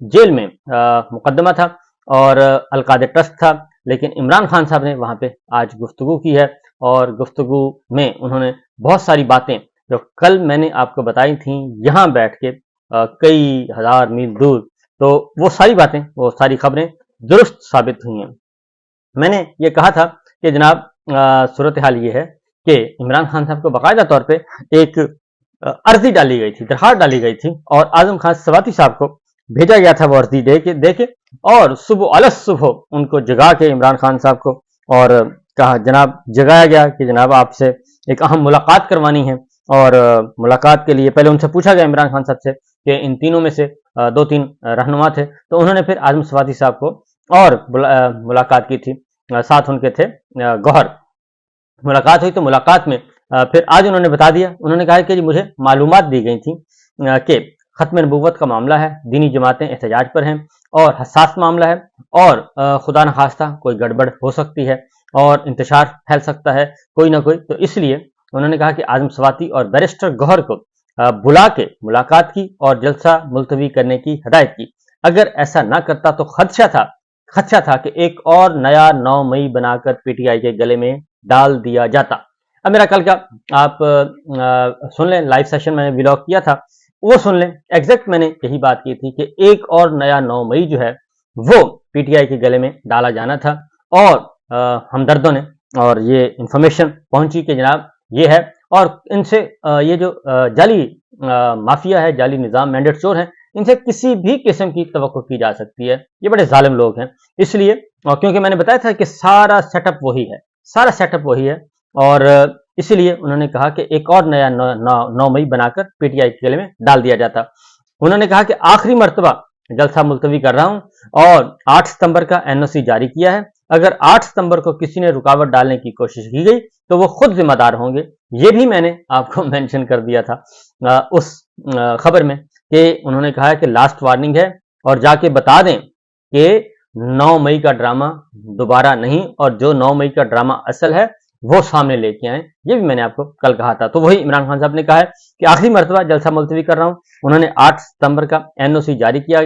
Jail में मुकदमा था और अलकायदा ट्रस्ट था, लेकिन इमरान खान साहब ने वहां पे आज गुफ्तगू की है और गुफ्तगू में उन्होंने बहुत सारी बातें जो कल मैंने आपको बताई थी यहाँ बैठ के कई हजार मील दूर, तो वो सारी बातें, वो सारी खबरें दुरुस्त साबित हुई हैं। मैंने ये कहा था कि जनाब सूरत हाल ये है कि इमरान खान साहब को बाकायदा तौर पे एक अर्जी डाली गई थी, दरखास्त डाली गई थी और आजम खान सवाती साहब को भेजा गया था वो अर्जी दे के और सुबह अलस सुबह उनको जगा के इमरान खान साहब को और कहा, जनाब जगाया गया कि जनाब आपसे एक अहम मुलाकात करवानी है। और मुलाकात के लिए पहले उनसे पूछा गया इमरान खान साहब से कि इन तीनों में से दो तीन रहनुमा थे, तो उन्होंने फिर आजम सवाती साहब को और मुलाकात की थी, साथ उनके थे गौहर। मुलाकात हुई तो मुलाकात में फिर आज उन्होंने बता दिया, उन्होंने कहा कि जी मुझे मालूमात दी गई थी कि खत्म नबूवत का मामला है, दीनी जमातें एहतजाज पर हैं और हसास मामला है और खुदा न खास्ता कोई गड़बड़ हो सकती है और इंतशार फैल सकता है कोई ना कोई, तो इसलिए उन्होंने कहा कि आजम सवाती और बैरिस्टर गौहर को बुला के मुलाकात की और जलसा मुलतवी करने की हिदायत की। अगर ऐसा ना करता तो खदशा था कि एक और नया 9 मई बनाकर पीटीआई के गले में डाल दिया जाता। अब मेरा कल का आप सुन लें, लाइव सेशन मैंने व्लॉग किया था, वो सुन लें। एग्जैक्ट मैंने यही बात की थी कि एक और नया 9 मई जो है वो पीटीआई के गले में डाला जाना था और हमदर्दों ने और ये इंफॉर्मेशन पहुंची कि जनाब ये है और इनसे ये जो जाली माफिया है, जाली निजाम मैंडेट चोर हैं, इनसे किसी भी किस्म की तवक्को की जा सकती है। ये बड़े जालिम लोग हैं, इसलिए और क्योंकि मैंने बताया था कि सारा सेटअप वही है और इसीलिए उन्होंने कहा कि एक और नया 9 मई बनाकर पीटीआई के गले में डाल दिया जाता। उन्होंने कहा कि आखिरी मर्तबा जलसा मुलतवी कर रहा हूं और 8 सितंबर का एनओसी जारी किया है। अगर 8 सितंबर को किसी ने रुकावट डालने की कोशिश की गई तो वो खुद जिम्मेदार होंगे। ये भी मैंने आपको मेंशन कर दिया था उस खबर में कि उन्होंने कहा है कि लास्ट वार्निंग है और जाके बता दें कि 9 मई का ड्रामा दोबारा नहीं और जो 9 मई का ड्रामा असल है वो सामने लेके आए। ये भी मैंने आपको कल कहा था। तो वही इमरान खान साहब ने कहा है कि आखिरी मर्तबा जलसा मुलतवी कर रहा हूं। उन्होंने 8 सितंबर का एनओसी जारी किया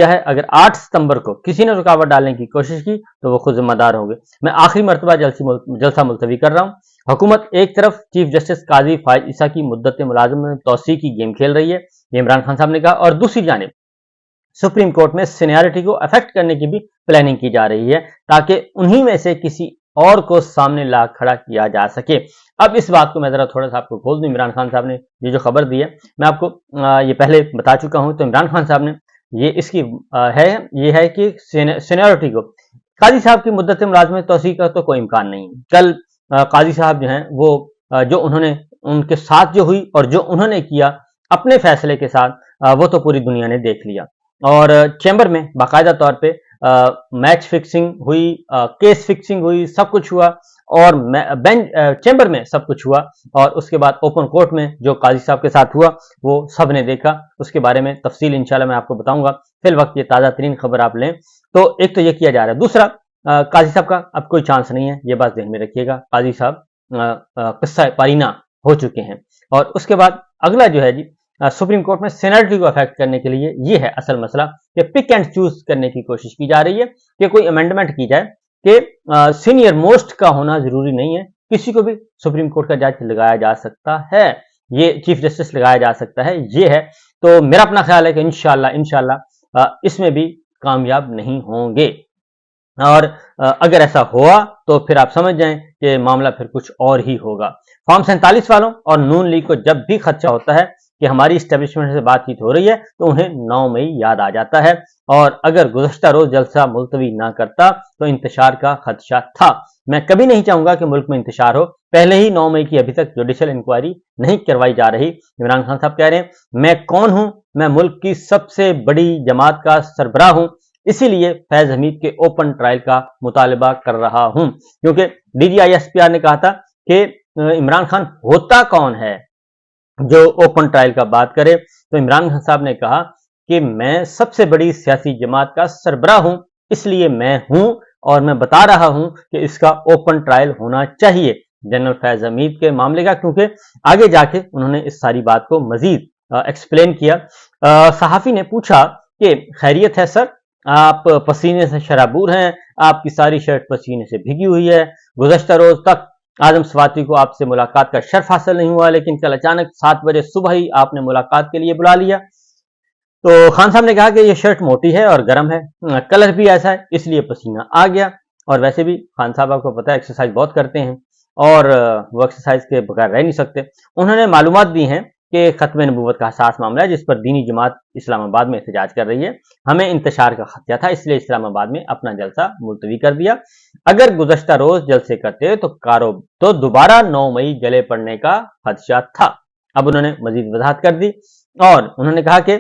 है। अगर 8 सितंबर को किसी ने रुकावट डालने की कोशिश की तो वो खुद जिम्मेदार होंगे। मैं आखिरी मर्तबा जलसा मुलतवी कर रहा हूं। हुकूमत एक तरफ चीफ जस्टिस काजी फायज ईसा की मुद्दत मुलाजिम में तोसी की गेम खेल रही है, ये इमरान खान साहब ने कहा, और दूसरी जानिब सुप्रीम कोर्ट में सीनियरिटी को अफेक्ट करने की भी प्लानिंग की जा रही है ताकि उन्हीं में से किसी और को सामने ला खड़ा किया जा सके। अब इस बात को मैं जरा थोड़ा सा आपको खोल दूं। इमरान खान साहब ने ये जो खबर दी है मैं आपको ये पहले बता चुका हूं। तो इमरान खान साहब ने ये इसकी ये है कि सीनियरिटी को काजी साहब की मुद्दत मुलाजमत तोसी का तो कोई इम्कान नहीं। कल काजी साहब जो हैं वो जो उन्होंने उनके साथ जो हुई और जो उन्होंने किया अपने फैसले के साथ वो तो पूरी दुनिया ने देख लिया और चैम्बर में बाकायदा तौर पे मैच फिक्सिंग हुई, केस फिक्सिंग हुई, सब कुछ हुआ और बेंच चैम्बर में सब कुछ हुआ और उसके बाद ओपन कोर्ट में जो काजी साहब के साथ हुआ वो सब ने देखा। उसके बारे में तफसील इंशाल्लाह मैं आपको बताऊंगा। फिल वक्त ये ताज़ा तरीन खबर आप लें तो एक तो ये किया जा रहा है। दूसरा काजी साहब का अब कोई चांस नहीं है, ये बात ध्यान में रखिएगा। काजी साहब किस्सा पारीना हो चुके हैं और उसके बाद अगला जो है जी सुप्रीम कोर्ट में सीनियरिटी को अफेक्ट करने के लिए ये है असल मसला कि पिक एंड चूज करने की कोशिश की जा रही है कि कोई अमेंडमेंट की जाए कि सीनियर मोस्ट का होना जरूरी नहीं है, किसी को भी सुप्रीम कोर्ट का जज लगाया जा सकता है, ये चीफ जस्टिस लगाया जा सकता है। ये है तो मेरा अपना ख्याल है कि इंशाल्लाह इसमें भी कामयाब नहीं होंगे और अगर ऐसा हुआ तो फिर आप समझ जाएं कि मामला फिर कुछ और ही होगा। फॉर्म 47 वालों और नून लीग को जब भी खदशा होता है कि हमारी इस्टेब्लिशमेंट से बातचीत हो रही है तो उन्हें 9 मई याद आ जाता है और अगर गुज़श्ता रोज जलसा मुलतवी ना करता तो इंतशार का खदशा था। मैं कभी नहीं चाहूंगा कि मुल्क में इंतशार हो। पहले ही 9 मई की अभी तक जुडिशियल इंक्वायरी नहीं करवाई जा रही। इमरान खान साहब कह रहे हैं मैं कौन हूं, मैं मुल्क की सबसे बड़ी जमात का सरबराह हूं, इसीलिए फैज हमीद के ओपन ट्रायल का मुतालबा कर रहा हूं। क्योंकि DGISPR ने कहा था कि इमरान खान होता कौन है जो ओपन ट्रायल का बात करे, तो इमरान खान साहब ने कहा कि मैं सबसे बड़ी सियासी जमात का सरबराह हूं, इसलिए मैं हूं और मैं बता रहा हूं कि इसका ओपन ट्रायल होना चाहिए जनरल फैज हमीद के मामले का। क्योंकि आगे जाके उन्होंने इस सारी बात को मजीद एक्सप्लेन किया। सहाफी ने पूछा کہ خیریت ہے सर, आप पसीने से शराबूर हैं, आपकी सारी शर्ट पसीने से भीगी हुई है. गुज़श्ता रोज तक आजम स्वाति को आपसे मुलाकात का शर्फ हासिल नहीं हुआ, लेकिन कल अचानक 7 बजे सुबह ही आपने मुलाकात के लिए बुला लिया. तो खान साहब ने कहा कि ये शर्ट मोटी है और गर्म है, कलर भी ऐसा है, इसलिए पसीना आ गया. और वैसे भी खान साहब आपको पता है एक्सरसाइज बहुत करते हैं और वो एक्सरसाइज के बगैर रह नहीं सकते. उन्होंने मालूमात दी हैं कि खत्म नबूवत का हसास मामला है जिस पर दीनी जमात इस्लामाबाद में एहतजाज कर रही है. हमें इंतशार का खतरा था, इसलिए इस्लामाबाद में अपना जलसा मुलतवी कर दिया. अगर गुज़श्ता रोज जलसे करते तो दोबारा 9 मई जले पड़ने का खदशा था. अब उन्होंने मजीद वजाहत कर दी और उन्होंने कहा कि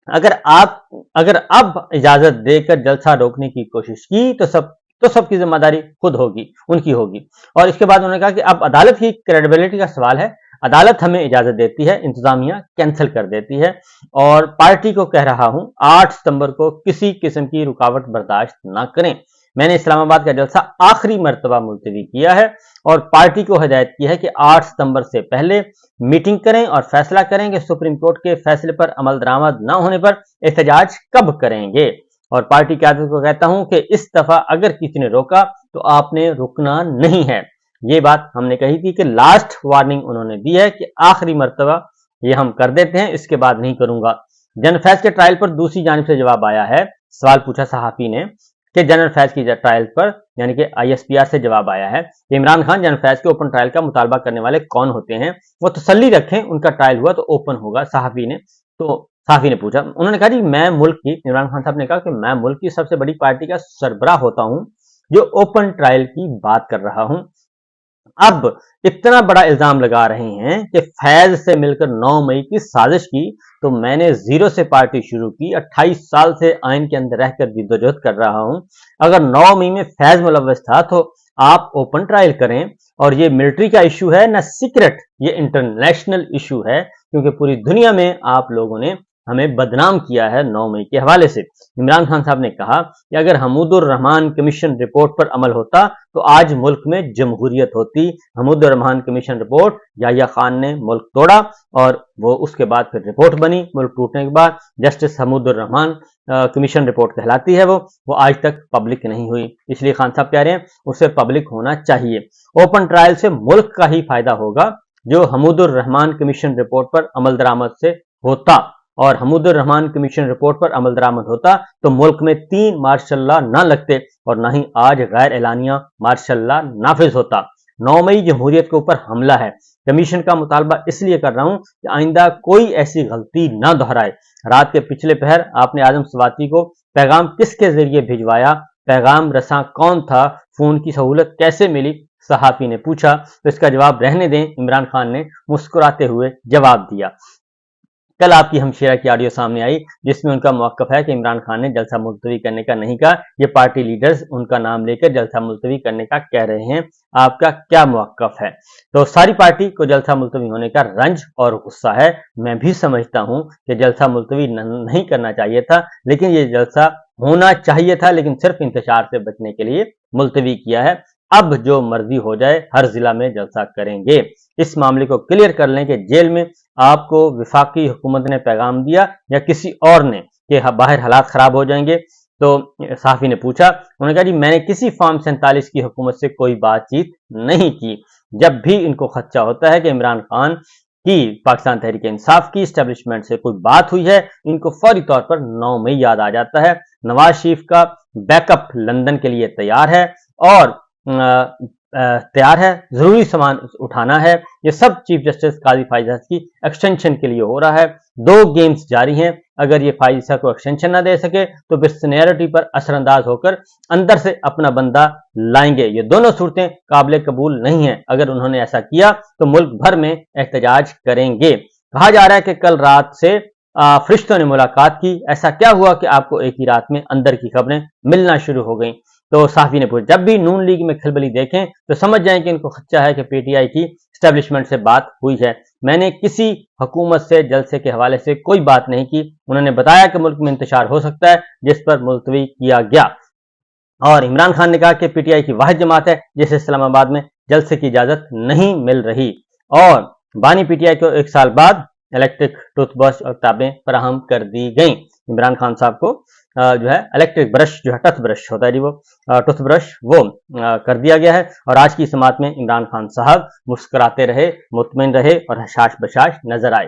अगर अब इजाजत देकर जलसा रोकने की कोशिश की तो सबकी जिम्मेदारी खुद होगी, उनकी होगी. और इसके बाद उन्होंने कहा कि अब अदालत की क्रेडिबिलिटी का सवाल है. अदालत हमें इजाजत देती है, इंतजामिया कैंसिल कर देती है. और पार्टी को कह रहा हूं 8 सितंबर को किसी किस्म की रुकावट बर्दाश्त ना करें. मैंने इस्लामाबाद का जलसा आखिरी मर्तबा मुलतवी किया है और पार्टी को हिदायत की है कि 8 सितंबर से पहले मीटिंग करें और फैसला करें कि सुप्रीम कोर्ट के फैसले पर अमल दरामद न होने पर एहतजाज कब करेंगे. और पार्टी क़यादत को कहता हूं कि इस दफा अगर किसी ने रोका तो आपने रुकना नहीं है. ये बात हमने कही थी कि लास्ट वार्निंग उन्होंने दी है कि आखिरी मर्तबा ये हम कर देते हैं, इसके बाद नहीं करूंगा. जनरल फैज के ट्रायल पर दूसरी जानिब से जवाब आया है. सवाल पूछा सहाफी ने कि जनरल फैज की ट्रायल पर यानी कि ISPR से जवाब आया है कि इमरान खान जनरल फैज के ओपन ट्रायल का मुतालबा करने वाले कौन होते हैं, वो तसल्ली रखें, उनका ट्रायल हुआ तो ओपन होगा. सहाफी ने पूछा. उन्होंने कहा जी मैं मुल्क की, इमरान खान साहब ने कहा कि मैं मुल्क की सबसे बड़ी पार्टी का सरबराह होता हूं जो ओपन ट्रायल की बात कर रहा हूं. अब इतना बड़ा इल्जाम लगा रहे हैं कि फैज से मिलकर 9 मई की साजिश की, तो मैंने जीरो से पार्टी शुरू की. 28 साल से आइन के अंदर रहकर जिद्दोजहद कर रहा हूं. अगर 9 मई में फैज मुलव्वस था तो आप ओपन ट्रायल करें. और ये मिलिट्री का इशू है ना सीक्रेट, ये इंटरनेशनल इशू है, क्योंकि पूरी दुनिया में आप लोगों ने हमें बदनाम किया है 9 मई के हवाले से. इमरान खान साहब ने कहा कि अगर हमूदुर रहमान कमीशन रिपोर्ट पर अमल होता तो आज मुल्क में जमहूरियत होती. हमूदुर रहमान कमीशन रिपोर्ट, याह्या खान ने मुल्क तोड़ा और वो उसके बाद फिर रिपोर्ट बनी. मुल्क टूटने के बाद justice Hamoodur Rahman commission report कहलाती है. वो आज तक पब्लिक नहीं हुई, इसलिए खान साहब कह रहे हैं उसे पब्लिक होना चाहिए. ओपन ट्रायल से मुल्क का ही फायदा होगा जो हमूदुर रहमान कमीशन रिपोर्ट पर अमल दरामद से होता. और हमूदुर रहमान कमीशन रिपोर्ट पर अमल दरामद होता तो मुल्क में 3 मार्शल लॉ ना लगते और ना ही आज गैर एलानिया मार्शल लॉ नाफिज होता. 9 मई जमहूरियत के ऊपर हमला है. कमीशन का मुतालबा इसलिए कर रहा हूं कि आइंदा कोई ऐसी गलती ना दोहराए. रात के पिछले पहर आपने आजम स्वाति को पैगाम किसके जरिए भिजवाया, पैगाम रसां कौन था, फोन की सहूलत कैसे मिली, सहाफी ने पूछा. तो इसका जवाब रहने दें, इमरान खान ने मुस्कुराते हुए जवाब दिया. कल आपकी हमशेरा की ऑडियो सामने आई जिसमें उनका मौक़िफ़ है कि इमरान खान ने जलसा मुलतवी करने का नहीं कहा. ये पार्टी लीडर्स उनका नाम लेकर जलसा मुलतवी करने का कह रहे हैं. आपका क्या मौक़िफ़ है? तो सारी पार्टी को जलसा मुलतवी होने का रंज और गुस्सा है. मैं भी समझता हूं कि जलसा मुलतवी नहीं करना चाहिए था, लेकिन ये जलसा होना चाहिए था, लेकिन सिर्फ इंतशार से बचने के लिए मुलतवी किया है. अब जो मर्जी हो जाए, हर जिला में जलसा करेंगे. इस मामले को क्लियर कर लें कि जेल में आपको विफाकी हुकूमत ने पैगाम दिया या किसी और ने कि बाहर हालात खराब हो जाएंगे. तो सहाफी ने पूछा. उन्होंने कहा जी मैंने किसी फॉर्म 47 की हुकूमत से कोई बातचीत नहीं की. जब भी इनको खदशा होता है कि इमरान खान की पाकिस्तान तहरीक इंसाफ की एस्टेब्लिशमेंट से कोई बात हुई है, इनको फौरी तौर पर 9 मई याद आ जाता है. नवाज शरीफ का बैकअप लंदन के लिए तैयार है और तैयार है, जरूरी सामान उठाना है. ये सब चीफ जस्टिस काजी फायजा की एक्सटेंशन के लिए हो रहा है. 2 गेम्स जारी हैं. अगर ये फायजा को एक्सटेंशन ना दे सके तो फिर सीनियरिटी पर असरअंदाज होकर अंदर से अपना बंदा लाएंगे. ये दोनों सूरतें काबिल कबूल नहीं है. अगर उन्होंने ऐसा किया तो मुल्क भर में एहतजाज करेंगे. कहा जा रहा है कि कल रात से फरिश्तों ने मुलाकात की. ऐसा क्या हुआ कि आपको एक ही रात में अंदर की खबरें मिलना शुरू हो गई? तो साफी ने पूछा. जब भी नून लीग में खलबली देखें तो समझ जाएं कि इनको खदशा है कि पीटीआई की एस्टेब्लिशमेंट से बात हुई है. मैंने किसी हुकूमत से जलसे के हवाले से कोई बात नहीं की. उन्होंने बताया कि मुल्क में इंतशार हो सकता है जिस पर मुलतवी किया गया. और इमरान खान ने कहा कि पीटीआई की वाहिद जमात है जिसे इस्लामाबाद में जलसे की इजाजत नहीं मिल रही. और बानी पीटीआई को 1 साल बाद इलेक्ट्रिक टूथब्रश और किताबें फराहम कर दी गई। इमरान खान साहब को जो है इलेक्ट्रिक ब्रश जो है टूथ ब्रश होता है जी वो टूथब्रश वो कर दिया गया है। और आज की समात में इमरान खान साहब मुस्कुराते रहे, मुतमिन रहे और हशाश बशाश नजर आए।